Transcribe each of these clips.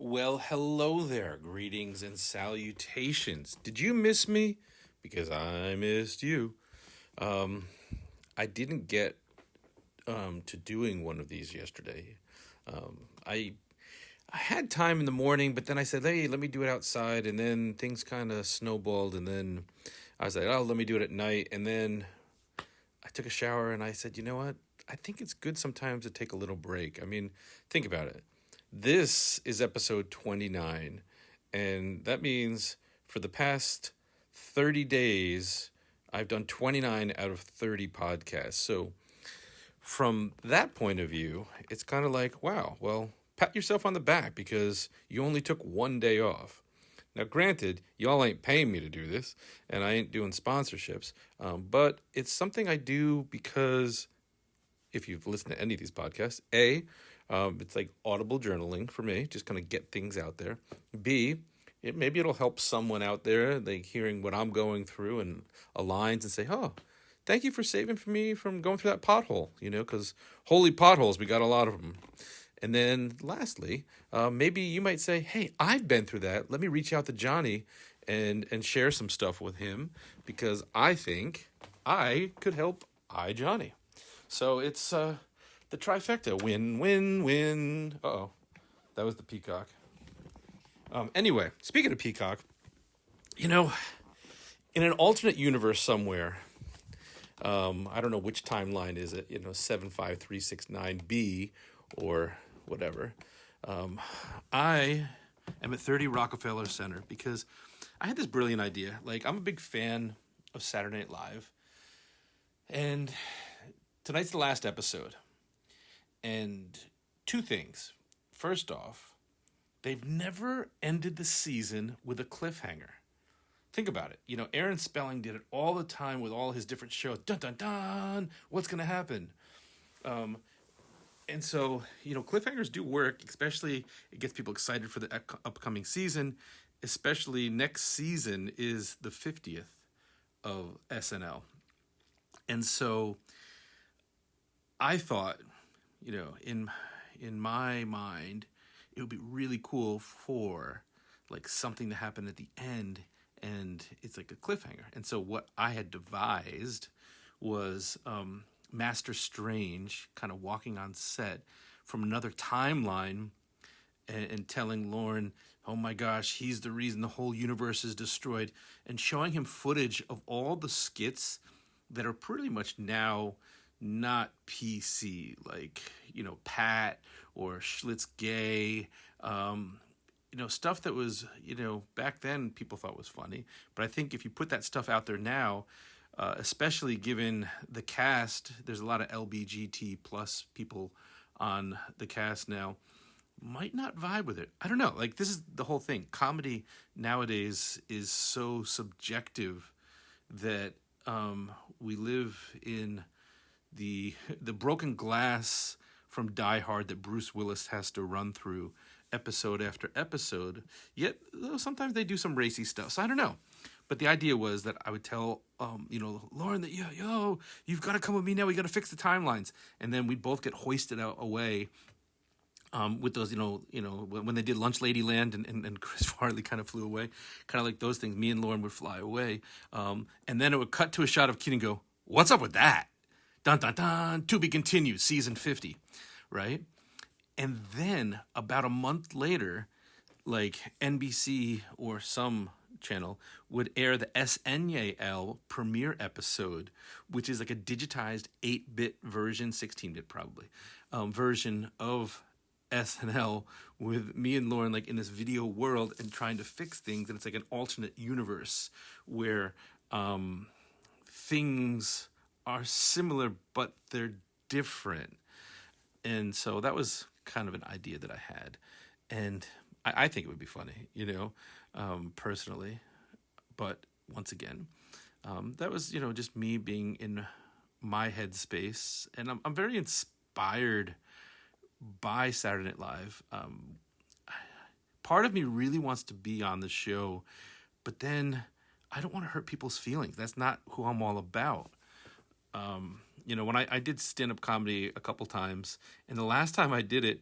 Well, hello there. Greetings and salutations. Did you miss me? Because I missed you. Um, I didn't get to doing one of these yesterday. I had time in the morning, but then I said, "Hey, let me do it outside," and then things kind of snowballed, and then I was like, "Oh, let me do it at night," and then I took a shower, and I said, "You know what? I think it's good sometimes to take a little break." I mean, think about it. This is episode 29, and that means for the past 30 days, I've done 29 out of 30 podcasts. So, from that point of view, it's kind of like, wow, well, pat yourself on the back because you only took one day off. Now, granted, y'all ain't paying me to do this, and I ain't doing sponsorships, but it's something I do because if you've listened to any of these podcasts, it's like audible journaling for me, just kind of get things out there. B, maybe it'll help someone out there, like hearing what I'm going through and aligns and say, oh, thank you for saving for me from going through that pothole, because holy potholes, we got a lot of them. And then lastly, maybe you might say, hey, I've been through that. Let me reach out to Johnny and share some stuff with him because I think I could help iJohnni. So it's the trifecta. Win, win, win. Uh-oh. That was the peacock. Anyway, speaking of peacock, in an alternate universe somewhere, I don't know which timeline is it, 75369B or whatever. I am at 30 Rockefeller Center because I had this brilliant idea. Like, I'm a big fan of Saturday Night Live. And tonight's the last episode. And two things. First off, they've never ended the season with a cliffhanger. Think about it. Aaron Spelling did it all the time with all his different shows. Dun, dun, dun. What's going to happen? And so, cliffhangers do work, especially it gets people excited for the upcoming season, especially next season is the 50th of SNL. And so I thought, in my mind, it would be really cool for like something to happen at the end and it's like a cliffhanger. And so what I had devised was Master Strange kind of walking on set from another timeline and telling Lorne, oh my gosh, he's the reason the whole universe is destroyed, and showing him footage of all the skits that are pretty much now not PC, like, Pat or Schlitz Gay, stuff that was, back then people thought was funny. But I think if you put that stuff out there now, especially given the cast, there's a lot of LBGT plus people on the cast now, might not vibe with it. I don't know. Like, this is the whole thing. Comedy nowadays is so subjective that we live in the broken glass from Die Hard that Bruce Willis has to run through episode after episode. Yet sometimes they do some racy stuff. So I don't know. But the idea was that I would tell Lauren that you've got to come with me now. We got to fix the timelines, and then we'd both get hoisted away. With those, when they did Lunch Ladyland and Chris Farley kind of flew away, kind of like those things, me and Lauren would fly away. And then it would cut to a shot of Keaton go, what's up with that? Dun, dun, dun, to be continued, season 50, right? And then about a month later, like NBC or some channel would air the SNL premiere episode, which is like a digitized 8-bit version, 16-bit probably, version of SNL with me and Lauren like in this video world and trying to fix things. And it's like an alternate universe where things are similar, but they're different. And so that was kind of an idea that I had. And I think it would be funny, personally. But once again, that was, just me being in my headspace. And I'm very inspired by Saturday Night Live. Part of me really wants to be on the show, but then I don't want to hurt people's feelings. That's not who I'm all about. When I did stand-up comedy a couple times, and the last time I did it,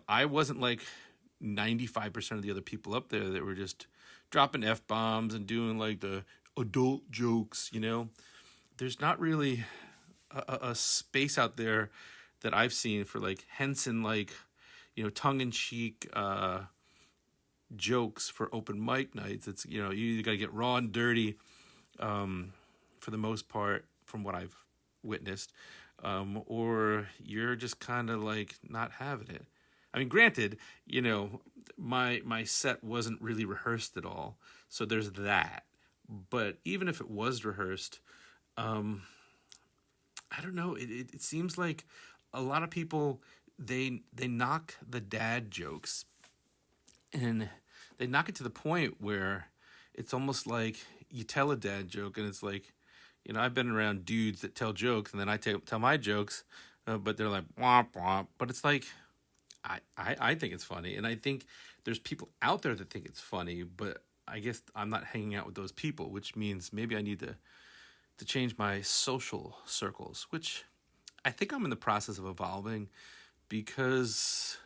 I wasn't like 95% of the other people up there that were just dropping F-bombs and doing like the adult jokes, There's not really a space out there that I've seen for like Henson, like, tongue-in-cheek jokes for open mic nights. It's, you either got to get raw and dirty for the most part from what I've witnessed, or you're just kind of like not having it. I mean, granted, my set wasn't really rehearsed at all, so there's that. But even if it was rehearsed, I don't know. It seems like a lot of people, they knock the dad jokes, and they knock it to the point where it's almost like you tell a dad joke, and it's like, I've been around dudes that tell jokes, and then I tell my jokes, but they're like, womp womp. But it's like, I think it's funny, and I think there's people out there that think it's funny, but I guess I'm not hanging out with those people, which means maybe I need to change my social circles, which I think I'm in the process of evolving, because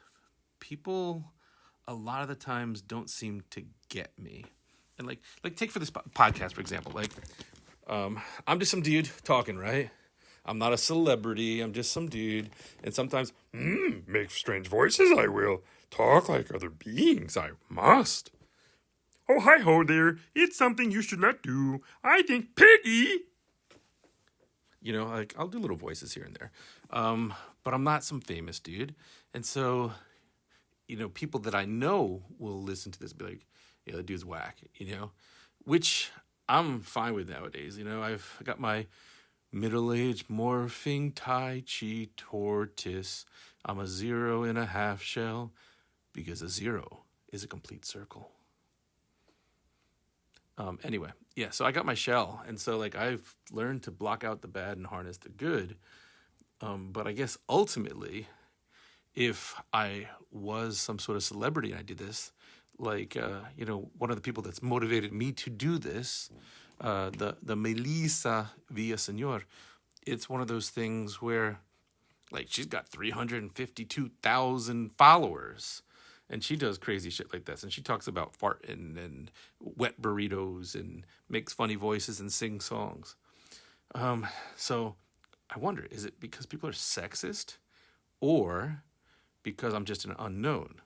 people a lot of the times don't seem to get me. And like take for this podcast, for example, like, I'm just some dude talking, right? I'm not a celebrity. I'm just some dude. And sometimes, make strange voices I will. Talk like other beings I must. Oh, hi-ho there. It's something you should not do. I think piggy. Like, I'll do little voices here and there. But I'm not some famous dude. And so, people that I know will listen to this and be like, yeah, the dude's whack, which I'm fine with nowadays. I've got my middle-aged morphing T.H.E tortoise. I'm a 0.5 shell, because a 0 is a complete circle. Anyway, yeah, so I got my shell, and so like I've learned to block out the bad and harness the good. But I guess ultimately, if I was some sort of celebrity and I did this, like, one of the people that's motivated me to do this, the Melissa Villaseñor, it's one of those things where, like, she's got 352,000 followers, and she does crazy shit like this, and she talks about farting and wet burritos and makes funny voices and sings songs. So I wonder, is it because people are sexist, or because I'm just an unknown?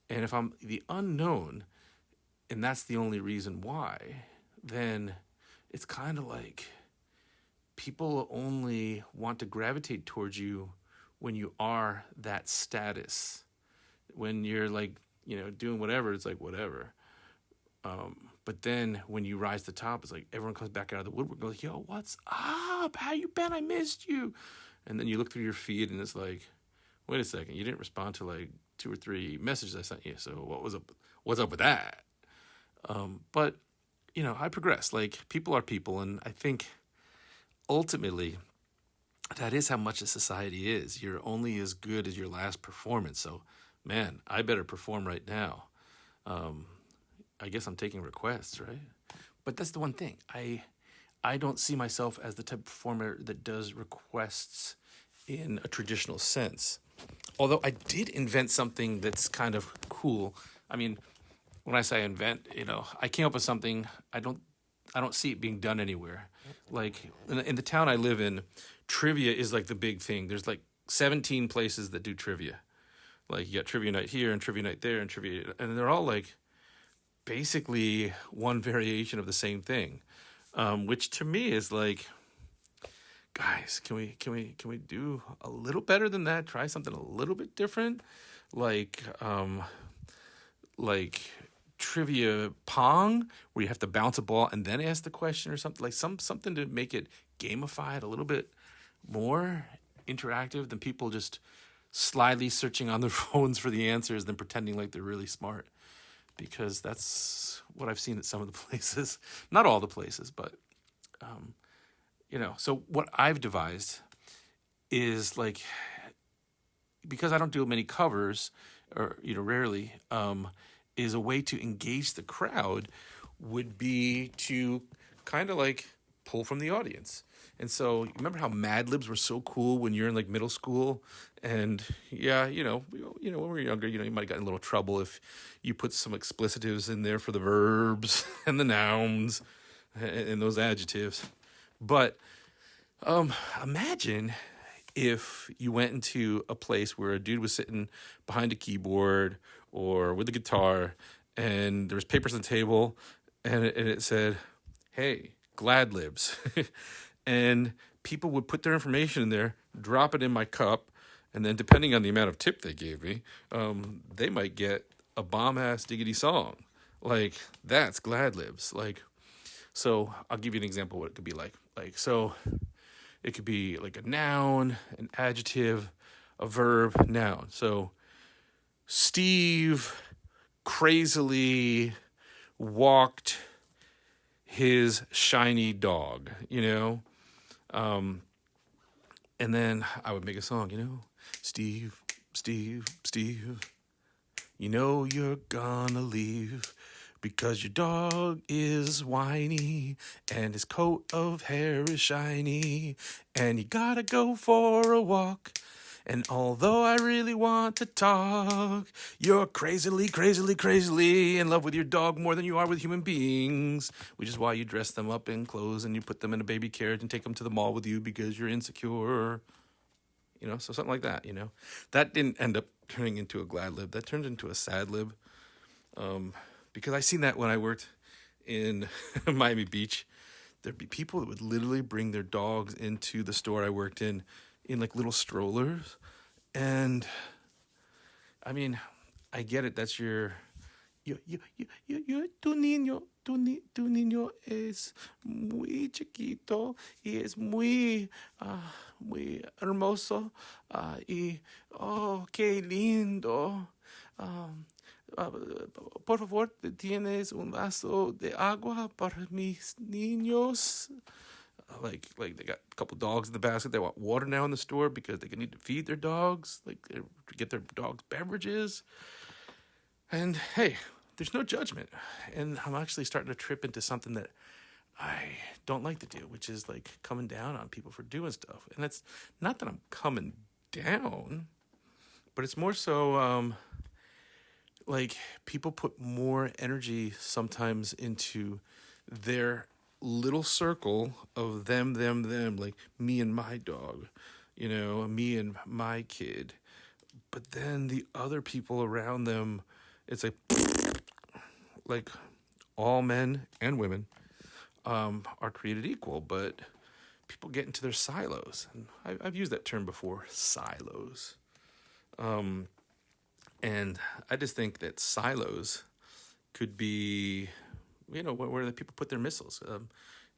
And if I'm the unknown, and that's the only reason why, then it's kind of like people only want to gravitate towards you when you are that status. When you're like, doing whatever, it's like whatever. But then when you rise to the top, it's like everyone comes back out of the woodwork and goes, yo, what's up? How you been? I missed you. And then you look through your feed and it's like, wait a second, you didn't respond to like 2 or 3 messages I sent you. So what's up with that? But, I progress. Like, people are people. And I think ultimately that is how much a society is. You're only as good as your last performance. So, man, I better perform right now. I guess I'm taking requests, right? But that's the one thing. I don't see myself as the type of performer that does requests in a traditional sense. Although I did invent something that's kind of cool. I mean, when I say invent, I came up with something. I don't see it being done anywhere. Like, in the town I live in, trivia is like the big thing. There's like 17 places that do trivia. Like, you got trivia night here and trivia night there and trivia, and they're all like basically one variation of the same thing, which to me is like, guys, can we do a little better than that? Try something a little bit different, like trivia pong, where you have to bounce a ball and then ask the question, or something like something to make it gamified, a little bit more interactive than people just slyly searching on their phones for the answers, then pretending like they're really smart. Because that's what I've seen at some of the places. Not all the places, but, So what I've devised is, like, because I don't do many covers, or, rarely, is a way to engage the crowd would be to kind of, like, pull from the audience. And so remember how Mad Libs were so cool when you're in like middle school? And yeah, when we were younger, you might have gotten in a little trouble if you put some explicitives in there for the verbs and the nouns and those adjectives. But imagine if you went into a place where a dude was sitting behind a keyboard or with a guitar and there was papers on the table and it said, hey, Glad Libs. And people would put their information in there, drop it in my cup, and then depending on the amount of tip they gave me, they might get a bomb-ass diggity song. Like, that's Glad Libs. Like, so I'll give you an example of what it could be like. So it could be like a noun, an adjective, a verb, noun. So Steve crazily walked his shiny dog, and then I would make a song, Steve, Steve, Steve, you're gonna leave because your dog is whiny and his coat of hair is shiny and you gotta go for a walk. And although I really want to talk, you're crazily, crazily, crazily in love with your dog more than you are with human beings, which is why you dress them up in clothes and you put them in a baby carriage and take them to the mall with you because you're insecure. So something like that, That didn't end up turning into a glad lib. That turned into a sad lib. Because I seen that when I worked in Miami Beach. There'd be people that would literally bring their dogs into the store I worked in like little strollers. And I mean, I get it. That's tu niño es muy chiquito y es muy hermoso y oh, qué lindo. Por favor, tienes un vaso de agua para mis niños. Like they got a couple dogs in the basket. They want water now in the store because they need to feed their dogs, to get their dogs beverages. And hey, there's no judgment. And I'm actually starting to trip into something that I don't like to do, which is like coming down on people for doing stuff. And it's not that I'm coming down, but it's more so like people put more energy sometimes into their little circle of them, like me and my dog, me and my kid. But then the other people around them, it's like all men and women are created equal, but people get into their silos. And I've used that term before, silos. And I just think that silos could be, where the people put their missiles.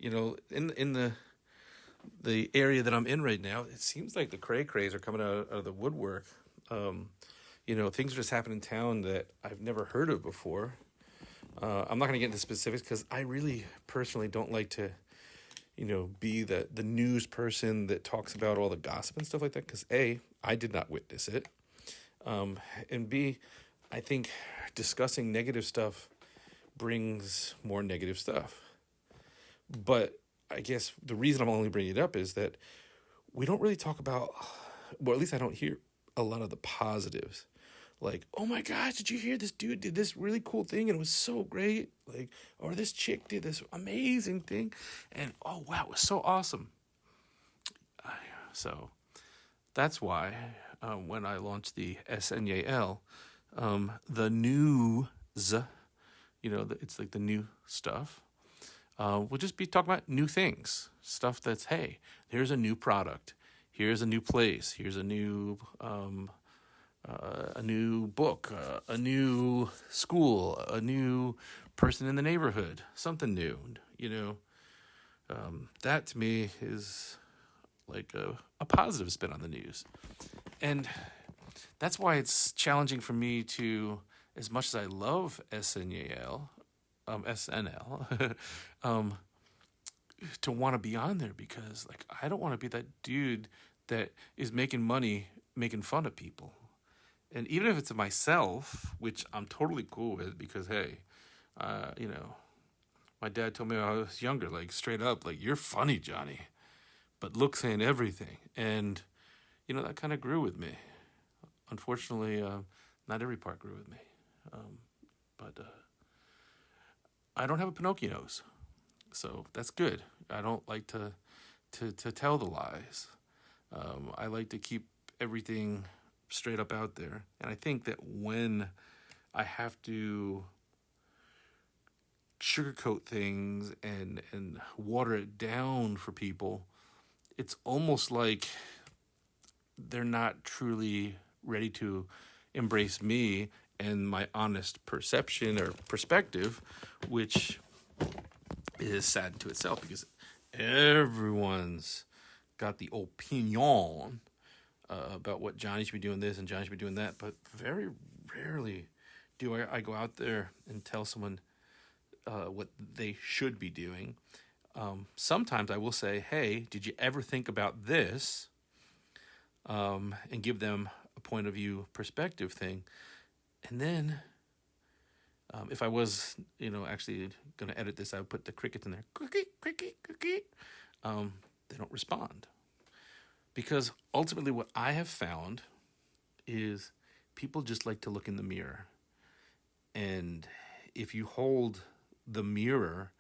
In the area that I'm in right now, it seems like the cray-crays are coming out of the woodwork. Things are just happening in town that I've never heard of before. I'm not going to get into specifics because I really personally don't like to, be the news person that talks about all the gossip and stuff like that. Because A, I did not witness it. And B, I think discussing negative stuff brings more negative stuff. But I guess the reason I'm only bringing it up is that we don't really talk about, well, at least I don't hear a lot of the positives. Like, oh my gosh, did you hear this dude did this really cool thing and it was so great? Like, or this chick did this amazing thing and oh wow, it was so awesome. So that's why when I launched the SNYL, the news, it's like the new stuff. We'll just be talking about new things, stuff that's, hey, here's a new product, here's a new place, here's a new book, a new school, a new person in the neighborhood, something new, that to me is like a positive spin on the news. And that's why it's challenging for me to, as much as I love SNL, to want to be on there because like I don't want to be that dude that is making money making fun of people. And even if it's myself, which I'm totally cool with because hey, my dad told me when I was younger, like straight up, like you're funny, Johnny. but looks ain't everything. And, that kind of grew with me. Unfortunately, not every part grew with me. But I don't have a Pinocchio nose. So that's good. I don't like to tell the lies. I like to keep everything straight up out there. And I think that when I have to sugarcoat things and water it down for people, it's almost like they're not truly ready to embrace me and my honest perception or perspective, which is sad to itself because everyone's got the opinion about what Johnny should be doing this and Johnny should be doing that, but very rarely do I go out there and tell someone what they should be doing. Sometimes I will say, hey, did you ever think about this? And give them a point of view perspective thing. And then if I was, actually going to edit this, I would put the crickets in there. Cricket, cricket, cricket. They don't respond. Because ultimately what I have found is people just like to look in the mirror. And if you hold the mirror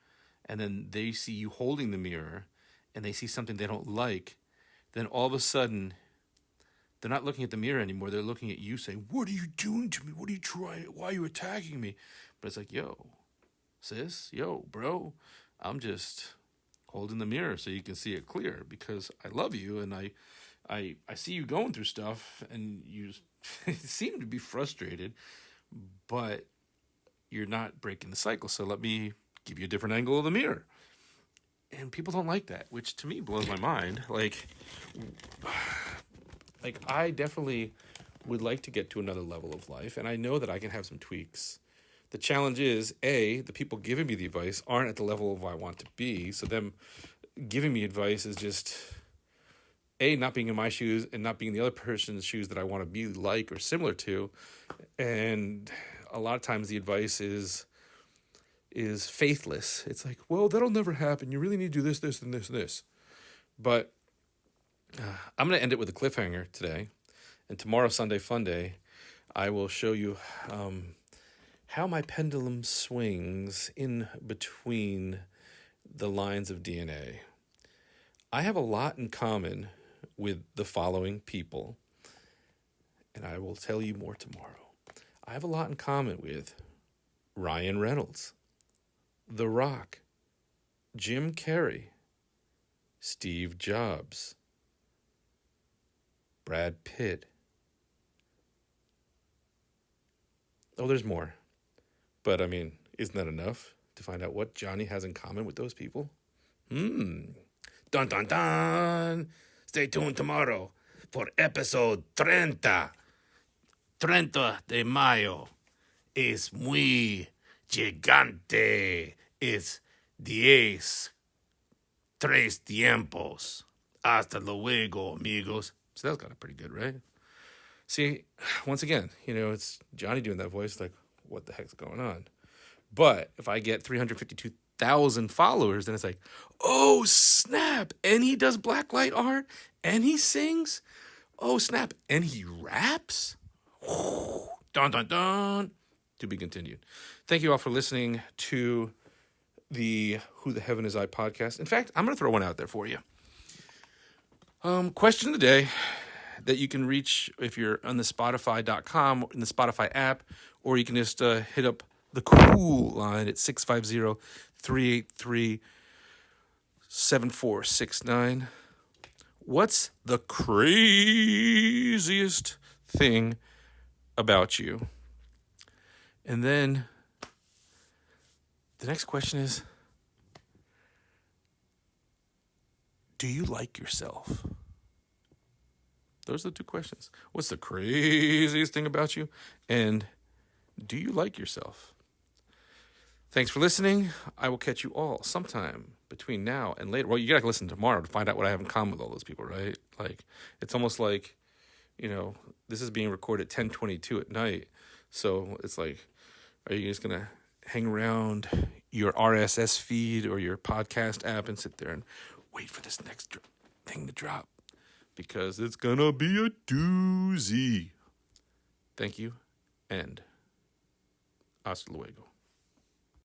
and then they see you holding the mirror and they see something they don't like, then all of a sudden they're not looking at the mirror anymore. They're looking at you saying, what are you doing to me? What are you trying? Why are you attacking me? But it's like, yo, sis, yo, bro, I'm just holding the mirror so you can see it clear because I love you and I see you going through stuff and you seem to be frustrated, but you're not breaking the cycle. So let me give you a different angle of the mirror. And people don't like that, which to me blows my mind. Like I definitely would like to get to another level of life, and I know that I can have some tweaks. The challenge is, A, the people giving me the advice aren't at the level of I want to be, so them giving me advice is just, A, not being in my shoes and not being in the other person's shoes that I want to be like or similar to. And a lot of times the advice is faithless. It's like, well, that'll never happen. You really need to do this, this, and this, and this. But I'm going to end it with a cliffhanger today. And tomorrow, Sunday Fun Day, I will show you how my pendulum swings in between the lines of DNA. I have a lot in common with the following people, and I will tell you more tomorrow. I have a lot in common with Ryan Reynolds, The Rock, Jim Carrey, Steve Jobs, Brad Pitt. Oh, there's more. But, isn't that enough to find out what Johnny has in common with those people? Dun, dun, dun. Stay tuned tomorrow for episode 30. 30 de mayo. Es muy gigante. Es 3 tiempos. Hasta luego, amigos. So that got it pretty good, right? See, once again, it's Johnny doing that voice, like, what the heck's going on? But if I get 352,000 followers, then it's like, oh, snap. And he does blacklight art and he sings. Oh, snap. And he raps. Dun, dun, dun. To be continued. Thank you all for listening to the Who the Heaven Is I podcast. In fact, I'm going to throw one out there for you. Question of the day that you can reach if you're on the Spotify.com, in the Spotify app, or you can just hit up the cool line at 650-383-7469. What's the craziest thing about you? And then the next question is, do you like yourself? Those are the two questions. What's the craziest thing about you? And do you like yourself? Thanks for listening. I will catch you all sometime between now and later. Well, you got to listen tomorrow to find out what I have in common with all those people, right? Like, it's almost like, this is being recorded 10:22 at night. So it's like, are you just going to hang around your RSS feed or your podcast app and sit there and wait for this next thing to drop because it's gonna be a doozy. Thank you, and hasta luego.